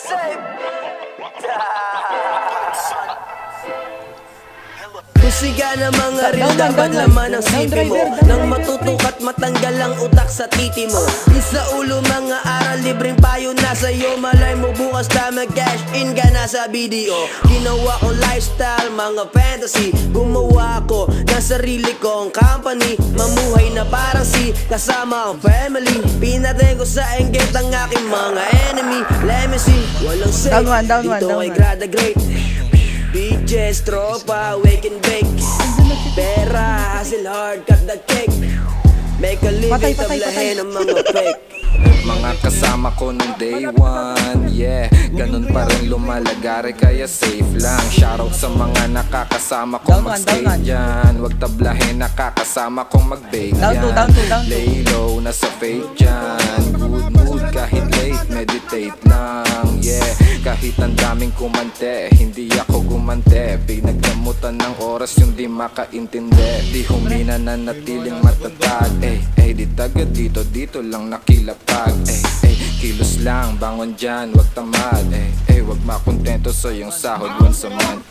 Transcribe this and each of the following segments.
save. Kusiga ng mga real dapat laman ang sipi mo nang matutukat matanggal ang utak sa titi mo. Di sa ulo mga aral, libreng payo na sa'yo. Malay mo bukas na mag-cash in ka na sa video. Ginawa kong lifestyle, mga fantasy. Gumawa ko ng sarili kong company. Mamuhay na parang si kasama ang family. Pinatay ko sa inggit ang aking mga enemy. Let me see, walang safe. Dito ay grada great. BJ's, tropa, wake and bake. Pera, hustle hard, cut the cake. Make a living, tablahin ang mga fake. Mga kasama ko nung day one, yeah. Ganun pa rin lumalagare kaya safe lang. Shoutout sa mga nakakasama kong mag-stay dyan. Huwag tablahin nakakasama kong mag-bake yan. Lay low, nasa fake dyan. Good mood kahit late, meditate lang, yeah. Kahit ang daming kumante, hindi ako gumante. Pinagdamutan ng oras yung di makaintindi. Di humina na natiling matatag. Di tagad dito lang nakilapag. Kilos lang, bangon dyan, wag tamad. Wag makontento sa iyong sahod once a month.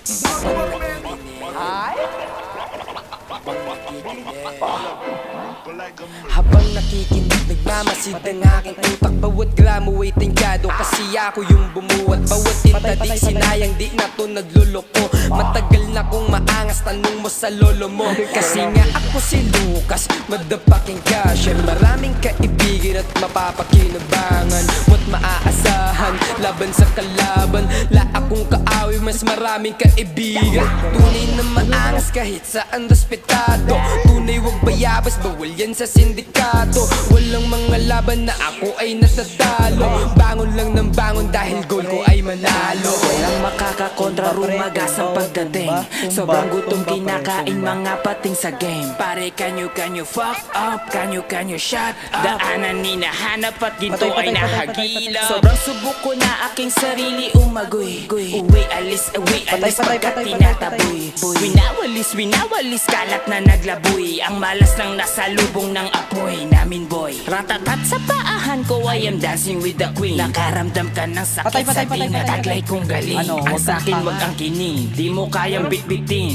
Habang nakikinig, nagmamasid ang aking utak. Bawat gramo ay tingkado kasi ako yung bumuhat. Bawat tinta di sinayang, di na to nagluloko. Matagal na kong maangas, tanong mo sa lolo mo. Kasi nga ako si Lucas, madapaking cash. Maraming kaibigan at mapapakinabangan. Mo't maaasahan, laban sa kalaban. La akong kaaway, mas maraming kaibigan. Tunay na maangas kahit saan respetado. Tunay wag bayabas, bawal yan sa sindikato. Walang mga laban na ako ay natatalo. Bangon lang ng bangon dahil goal ko ay manalo. Walang makakakontra, rumagas ang pagdating. Sobrang gutom kinakain mga pating sa game. Pare can you fuck up, can you shut up. Daanan hinahanap at ginto ay nahagilap. Sobrang subok ko na aking sarili umagoy. Uwi alis pagkat tinataboy. Winawalis kalat na naglaboy. Ang malas lang nasa lubong ng apoy namin boy. Ratatat sa paahan ko, I am dancing with the queen. Nakaramdam ka ng sakit sa tinataglay kong galing. Ang sakin wag ang kining, di mo kayang bitbitin.